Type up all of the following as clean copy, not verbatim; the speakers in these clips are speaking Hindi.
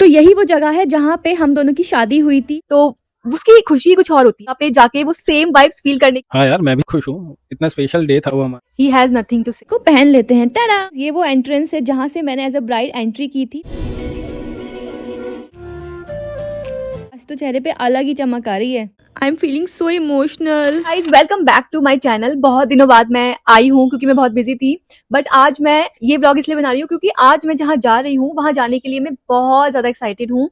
यही वो जगह है जहाँ पे हम दोनों की शादी हुई थी, तो उसकी खुशी कुछ और होती है। यहाँ पे जाके वो सेम वाइब्स फील करने। हाँ यार, मैं भी खुश हूँ। इतना स्पेशल डे था वो हमारा। ही हैज नथिंग टू से को पहन लेते हैं। टाडा, ये वो एंट्रेंस है जहाँ से मैंने एज अ ब्राइड एंट्री की थी। आज तो चेहरे पे अलग ही चमक आ रही है। I am feeling so emotional. Guys, welcome back to my channel. बहुत दिनों बाद मैं आई हूँ क्योंकि मैं बहुत बिजी थी, बट आज मैं ये व्लॉग इसलिए बना रही हूँ क्योंकि आज मैं जहाँ जा रही हूँ वहां जाने के लिए मैं बहुत ज्यादा एक्साइटेड हूँ।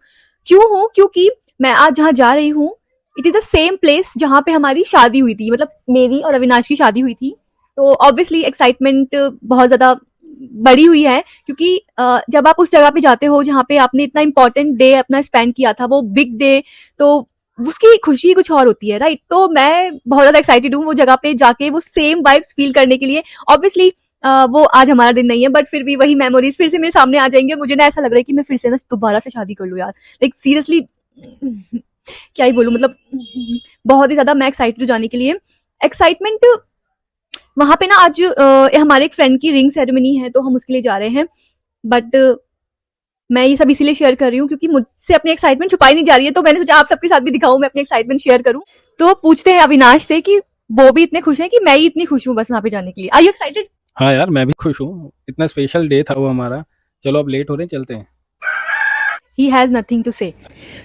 क्यों हूँ? क्योंकि मैं आज जहाँ जा रही हूँ it is the same place जहाँ पे हमारी शादी हुई थी, मतलब मेरी और अविनाश की शादी हुई थी। तो ऑब्वियसली एक्साइटमेंट बहुत ज्यादा बड़ी हुई है क्योंकि जब आप उस जगह पे जाते हो जहाँ पे आपने इतना इंपॉर्टेंट डे अपना स्पेंड किया था, वो बिग डे, तो उसकी खुशी कुछ और होती है, राइट? तो मैं बहुत ज्यादा एक्साइटेड हूँ वो जगह पे जाके वो सेम वाइब्स फील करने के लिए। ऑब्वियसली वो आज हमारा दिन नहीं है, बट फिर भी वही मेमोरीज फिर से मेरे सामने आ जाएंगे। मुझे ना ऐसा लग रहा है कि मैं फिर से ना दोबारा से शादी कर लूँ यार, लाइक सीरियसली। क्या ही बोलूं, मतलब बहुत ही ज्यादा मैं एक्साइटेड हूँ जाने के लिए। एक्साइटमेंट वहां पे ना आज हमारे एक फ्रेंड की रिंग सेरेमनी है, तो हम उसके लिए जा रहे हैं। बट मैं ये सब इसीलिए शेयर कर रही हूँ क्योंकि मुझसे अपनी एक्साइटमेंट छुपाई नहीं जा रही है, तो मैंने सोचा आप सबके साथ भी दिखाऊं, मैं अपनी एक्साइटमेंट शेयर करूं। तो पूछते हैं अविनाश से कि वो भी इतने खुश हैं कि मैं ही इतनी खुश हूँ बस वहां पे जाने के लिए। Are you excited? हाँ यार, मैं भी खुश हूँ। इतना स्पेशल डे था वो हमारा। चलो अब लेट हो रहे हैं, चलते हैं। ही हैज़ नथिंग टू से।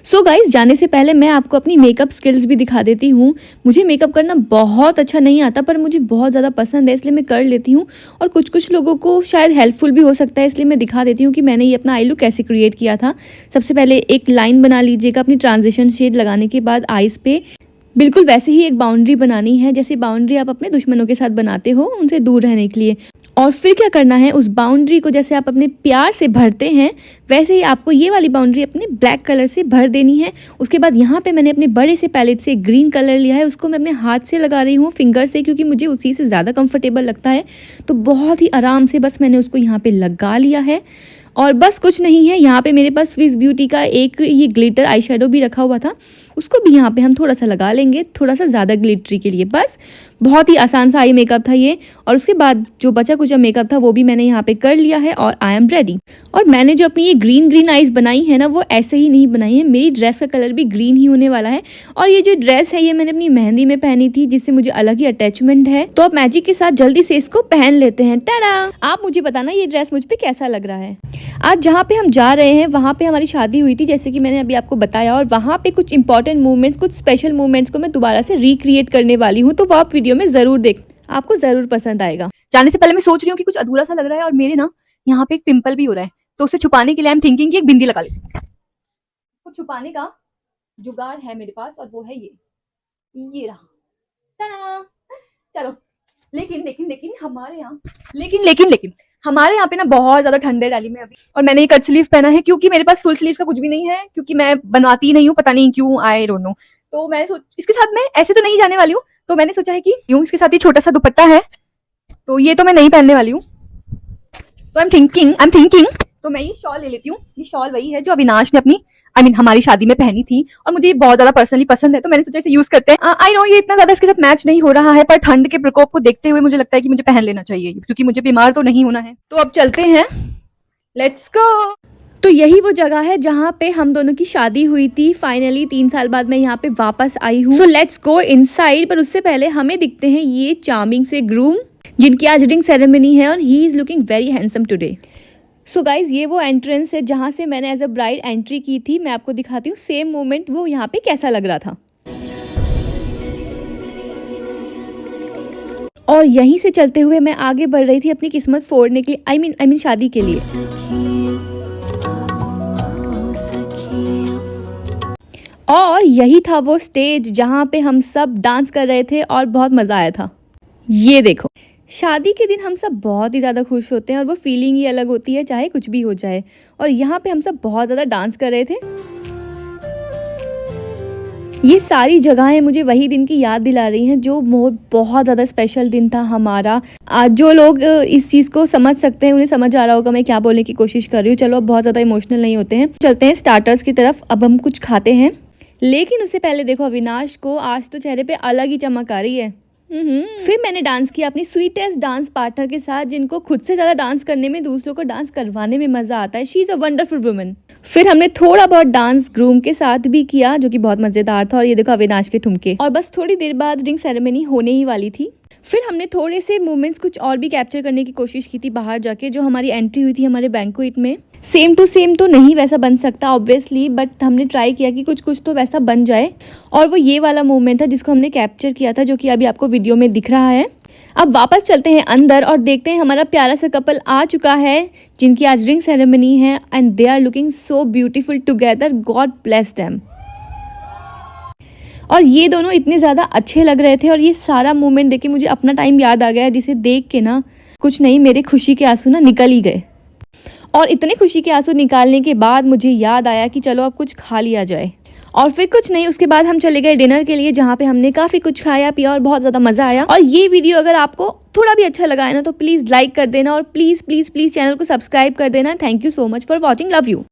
सो गाइज, जाने से पहले मैं आपको अपनी मेकअप स्किल्स भी दिखा देती हूँ। मुझे मेकअप करना बहुत अच्छा नहीं आता, पर मुझे बहुत ज़्यादा पसंद है, इसलिए मैं कर लेती हूँ। और कुछ कुछ लोगों को शायद हेल्पफुल भी हो सकता है, इसलिए मैं दिखा देती हूँ कि मैंने ये अपना आई लुक कैसे क्रिएट किया था। सबसे पहले एक लाइन बना लीजिएगा अपनी ट्रांजिशन शेड लगाने के बाद आईज पे। बिल्कुल वैसे ही एक बाउंड्री बनानी है जैसे बाउंड्री आप अपने दुश्मनों के साथ बनाते हो, उनसे दूर रहने के लिए। और फिर क्या करना है, उस बाउंड्री को जैसे आप अपने प्यार से भरते हैं वैसे ही आपको ये वाली बाउंड्री अपने ब्लैक कलर से भर देनी है। उसके बाद यहाँ पे मैंने अपने बड़े से पैलेट से ग्रीन कलर लिया है, उसको मैं अपने हाथ से लगा रही हूँ, फिंगर से, क्योंकि मुझे उसी से ज़्यादा कंफर्टेबल लगता है। तो बहुत ही आराम से बस मैंने उसको यहाँ पे लगा लिया है। और बस कुछ नहीं है, यहाँ पे मेरे पास स्विस ब्यूटी का एक ये ग्लिटर आई शेडो भी रखा हुआ था, उसको भी यहाँ पे हम थोड़ा सा लगा लेंगे, थोड़ा सा ज़्यादा ग्लिटरी के लिए। बस बहुत ही आसान सा आई मेकअप था ये। और उसके बाद जो बचा कुचा मेकअप था वो भी मैंने यहाँ पे कर लिया है और आई एम रेडी। और मैंने जो अपनी ये ग्रीन ग्रीन आईज बनाई है ना, वो ऐसे ही नहीं बनाई है, मेरी ड्रेस का कलर भी ग्रीन ही होने वाला है। और ये जो ड्रेस है ये मैंने अपनी मेहंदी में पहनी थी, जिससे मुझे अलग ही अटैचमेंट है। तो अब मैजिक के साथ जल्दी से इसको पहन लेते हैं। टाडा! आप मुझे बताना ये ड्रेस मुझ पे कैसा लग रहा है। आज जहाँ पे हम जा रहे हैं वहाँ पे हमारी शादी हुई थी, जैसे कि मैंने अभी आपको बताया, और वहाँ पे कुछ इंपॉर्टेंट मूवमेंट्स, कुछ स्पेशल मूवमेंट्स को मैं दोबारा से रिक्रिएट करने वाली हूँ, तो वो आप वीडियो में जरूर देख, आपको जरूर पसंद आएगा। जाने से पहले मैं सोच रही हूँ कि कुछ अधूरा सा लग रहा है, और मेरे ना यहाँ पे एक पिंपल भी हो रहा है, तो उसे छुपाने के लिए आई एम थिंकिंग कि एक बिंदी लगा लेती हूँ। कुछ छुपाने का जुगाड़ है मेरे पास, और वो है ये रहा। टा-डा! चलो, लेकिन लेकिन लेकिन हमारे यहाँ लेकिन हमारे यहाँ पे ना बहुत ज्यादा ठंड है दिल्ली में अभी, और मैंने ये कट स्लीव पहना है क्योंकि मेरे पास फुल स्लीव का कुछ भी नहीं है, क्योंकि मैं बनवाती ही नहीं हूँ, पता नहीं क्यों, आई डोंट नो। तो मैंने इसके साथ मैं ऐसे तो नहीं जाने वाली हूँ, तो मैंने सोचा है कि यूं इसके साथ ये छोटा सा दुपट्टा है, तो ये तो मैं नहीं पहनने वाली हूँ। तो आई एम थिंकिंग तो मैं ये शॉल ले लेती हूँ। ये शॉल वही है जो अविनाश ने अपनी हमारी शादी में पहनी थी, और मुझे ये बहुत ज्यादा पर्सनली पसंद है, तो मैंने सोचा इसे यूज करते हैं। आई नो ये इतना ज्यादा इसके साथ मैच नहीं हो रहा है, पर ठंड के प्रकोप को देखते हुए मुझे लगता है कि मुझे पहन लेना चाहिए, क्योंकि मुझे बीमार तो नहीं होना है। तो अब चलते हैं, लेट्स गो। तो यही वो जगह है जहाँ पे हम दोनों की शादी हुई थी। फाइनली 3 साल बाद मैं यहाँ पे वापस आई हूँ। सो लेट्स गो इनसाइड, पर उससे पहले हमें दिखते हैं ये चार्मिंग से ग्रूम, जिनकी आज रिंग सेरेमनी है, और he is looking very handsome today. So guys, ये वो एंट्रेंस है जहाँ से मैंने एज अ ब्राइड एंट्री की थी। मैं आपको दिखाती हूँ सेम मोमेंट वो यहाँ पे कैसा लग रहा था। और यहीं से चलते हुए मैं आगे बढ़ रही थी अपनी किस्मत फोड़ने के लिए, आई मीन शादी के लिए। और यही था वो स्टेज जहाँ पे हम सब डांस कर रहे थे और बहुत मज़ा आया था। ये देखो, शादी के दिन हम सब बहुत ही ज़्यादा खुश होते हैं, और वो फीलिंग ही अलग होती है, चाहे कुछ भी हो जाए। और यहाँ पे हम सब बहुत ज़्यादा डांस कर रहे थे। ये सारी जगहें मुझे वही दिन की याद दिला रही हैं जो बहुत ज़्यादा स्पेशल दिन था हमारा। आज जो लोग इस चीज़ को समझ सकते हैं उन्हें समझ आ रहा होगा मैं क्या बोलने की कोशिश कर रही हूँ। चलो अब बहुत ज़्यादा इमोशनल नहीं होते हैं, चलते हैं स्टार्टर्स की तरफ। अब हम कुछ खाते हैं, लेकिन उससे पहले देखो अविनाश को आज तो चेहरे पे अलग ही चमक आ रही है। फिर मैंने डांस किया अपनी स्वीटेस्ट डांस पार्टनर के साथ, जिनको खुद से ज़्यादा डांस करने में, दूसरों को डांस करवाने में मज़ा आता है। She is a wonderful woman. फिर हमने थोड़ा बहुत डांस ग्रूम के साथ भी किया, जो कि बहुत मज़ेदार था। और ये देखो अविनाश के ठुमके। और बस थोड़ी देर बाद रिंग सेरेमनी होने ही वाली थी। फिर हमने थोड़े से मोमेंट्स कुछ और भी कैप्चर करने की कोशिश की थी बाहर जाके, जो हमारी एंट्री हुई थी हमारे बैंक्वेट में। सेम टू सेम तो नहीं वैसा बन सकता ऑब्वियसली, बट हमने ट्राई किया कि कुछ कुछ तो वैसा बन जाए। और वो ये वाला मोमेंट था जिसको हमने कैप्चर किया था, जो कि अभी आपको वीडियो में दिख रहा है। अब वापस चलते हैं अंदर और देखते हैं हमारा प्यारा सा कपल आ चुका है, जिनकी आज रिंग सेरेमनी है। And they are looking so beautiful together, god bless them. और ये दोनों इतने ज़्यादा अच्छे लग रहे थे। और ये सारा मोमेंट देख के मुझे अपना टाइम याद आ गया, जिसे देख के ना कुछ नहीं, मेरे खुशी के आंसू ना निकल ही गए। और इतने खुशी के आंसू निकालने के बाद मुझे याद आया कि चलो अब कुछ खा लिया जाए। और फिर कुछ नहीं, उसके बाद हम चले गए डिनर के लिए, जहाँ पे हमने काफ़ी कुछ खाया पिया और बहुत ज़्यादा मज़ा आया। और ये वीडियो अगर आपको थोड़ा भी अच्छा लगा है ना, तो प्लीज़ लाइक कर देना और प्लीज़ प्लीज़ प्लीज़ चैनल को सब्सक्राइब कर देना। Thank you so much for watching, love you.